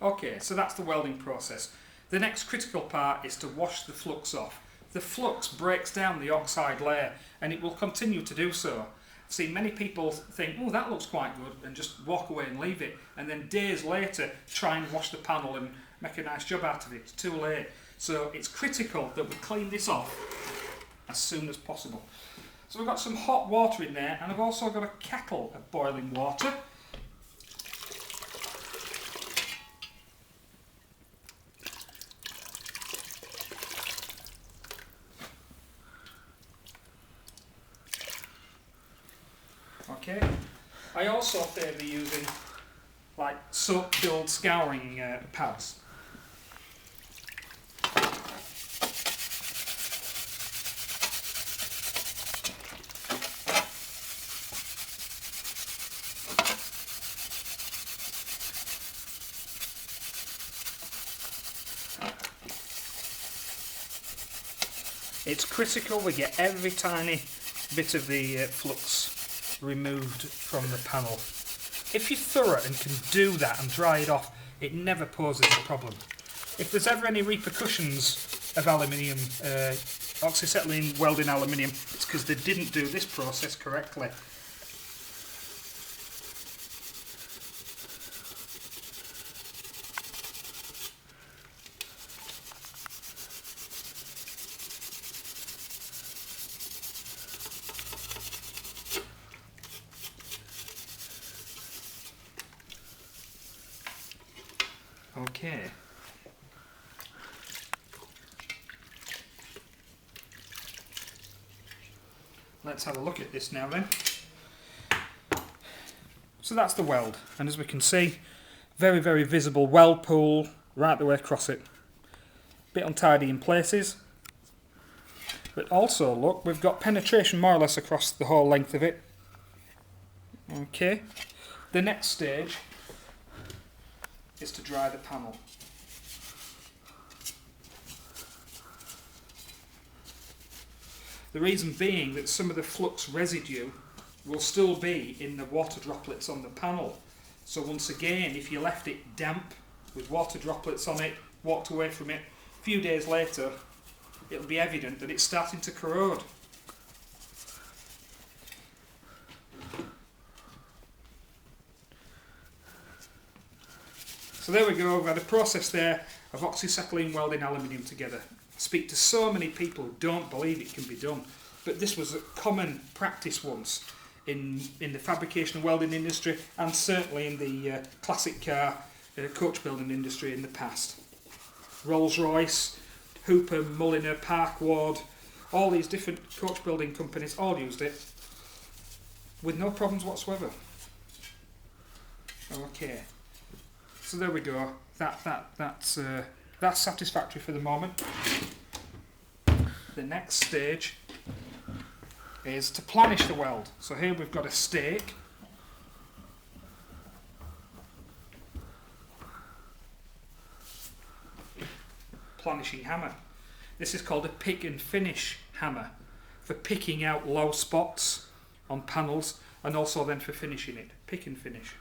Okay, so that's the welding process. The next critical part is to wash the flux off. The flux breaks down the oxide layer and it will continue to do so. I've seen many people think, oh, that looks quite good, and just walk away and leave it, and then days later try and wash the panel and make a nice job out of it. It's too late. So it's critical that we clean this off as soon as possible. So we've got some hot water in there, and I've also got a kettle of boiling water. Okay. I also favour using like soap-filled scouring pads. It's critical we get every tiny bit of the flux removed from the panel. If you're thorough and can do that and dry it off, it never poses a problem. If there's ever any repercussions of aluminium, oxyacetylene welding aluminium, it's because they didn't do this process correctly. Okay. Let's have a look at this now then. So that's the weld, and as we can see, very, very visible weld pool right the way across it. Bit untidy in places, but also look, we've got penetration more or less across the whole length of it. Okay. The next stage is to dry the panel. The reason being that some of the flux residue will still be in the water droplets on the panel. So once again, if you left it damp with water droplets on it, walked away from it, a few days later, it'll be evident that it's starting to corrode. So there we go, we've had a process there of oxyacetylene welding aluminium together. I speak to so many people who don't believe it can be done, but this was a common practice once in the fabrication and welding industry, and certainly in the classic car coach building industry in the past. Rolls-Royce, Hooper, Mulliner, Park Ward, all these different coach building companies all used it with no problems whatsoever. Okay. So there we go. That's satisfactory for the moment. The next stage is to planish the weld. So here we've got a stake. Planishing hammer. This is called a pick and finish hammer for picking out low spots on panels, and also then for finishing it. Pick and finish.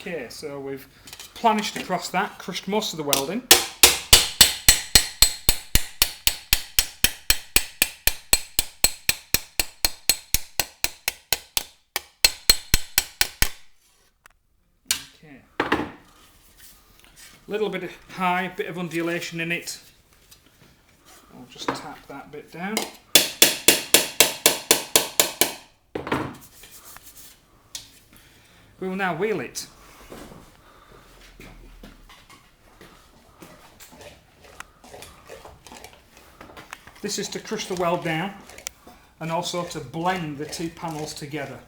Okay, so we've planished across that, crushed most of the welding. Okay. A little bit of high, bit of undulation in it. I'll just tap that bit down. We will now wheel it. This is to crush the weld down and also to blend the two panels together.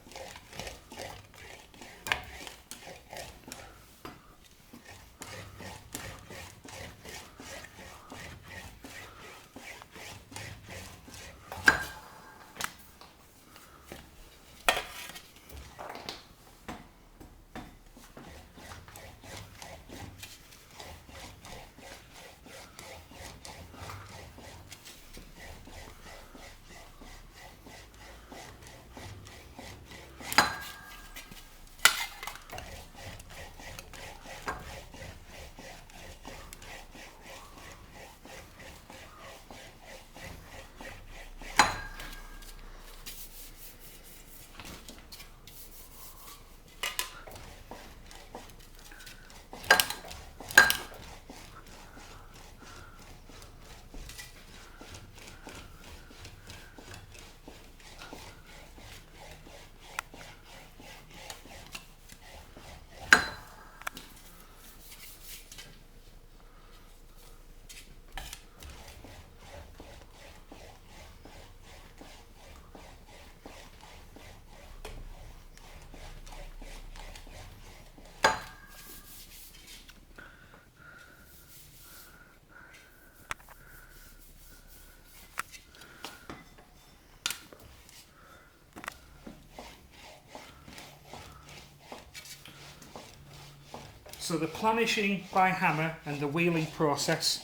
So the planishing by hammer and the wheeling process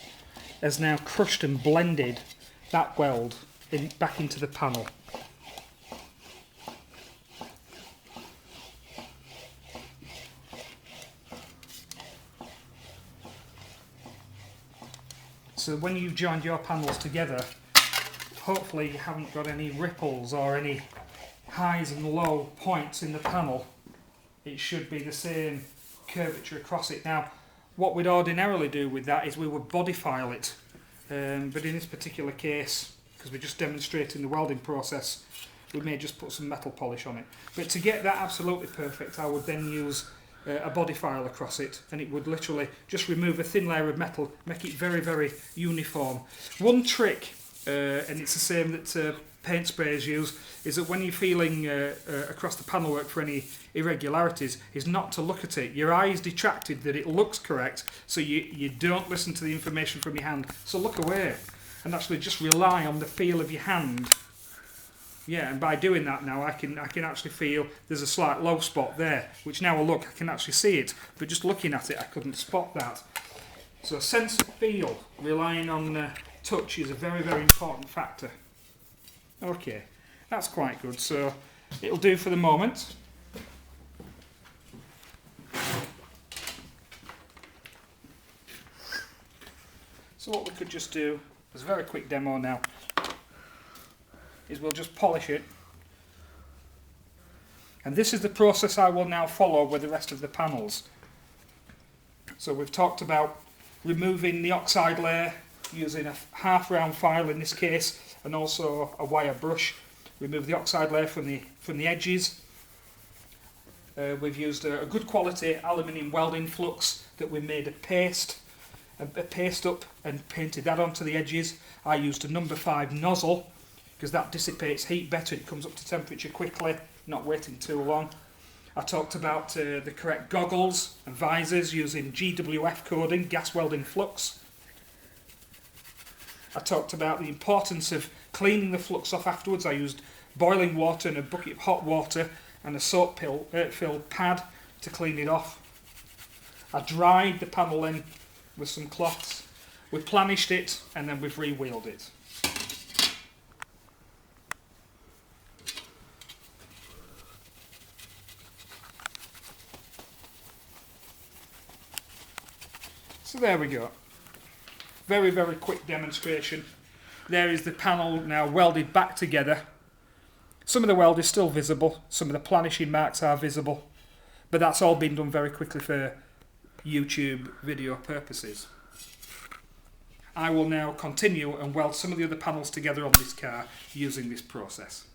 has now crushed and blended that weld back into the panel. So when you've joined your panels together, hopefully you haven't got any ripples or any highs and low points in the panel. It should be the same curvature across it. Now, what we'd ordinarily do with that is we would body file it, but in this particular case, because we're just demonstrating the welding process, we may just put some metal polish on it. But to get that absolutely perfect, I would then use a body file across it, and it would literally just remove a thin layer of metal, make it very, very uniform. One trick, and it's the same that paint sprayers use, is that when you're feeling across the panel work for any irregularities, is not to look at it. Your eye is detracted that it looks correct, so you don't listen to the information from your hand. So look away and actually just rely on the feel of your hand. Yeah, and by doing that now I can actually feel there's a slight low spot there, which now I look, I can actually see it, but just looking at it I couldn't spot that. So sense of feel, relying on touch, is a very, very important factor. Okay, that's quite good, so it'll do for the moment. So what we could just do, as a very quick demo now, is we'll just polish it. And this is the process I will now follow with the rest of the panels. So we've talked about removing the oxide layer using a half round file in this case, and also a wire brush. Remove the oxide layer from the edges. We've used a good quality aluminium welding flux that we made a paste up and painted that onto the edges. I used a number 5 nozzle because that dissipates heat better, it comes up to temperature quickly, not waiting too long. I talked about the correct goggles and visors using GWF coding, gas welding flux. I talked about the importance of cleaning the flux off afterwards. I used boiling water and a bucket of hot water and a soap-filled pad to clean it off. I dried the panel in with some cloths. We planished it and then we've re-wheeled it. So there we go. Very, very quick demonstration. There is the panel now welded back together. Some of the weld is still visible, some of the planishing marks are visible, but that's all been done very quickly for YouTube video purposes. I will now continue and weld some of the other panels together on this car using this process.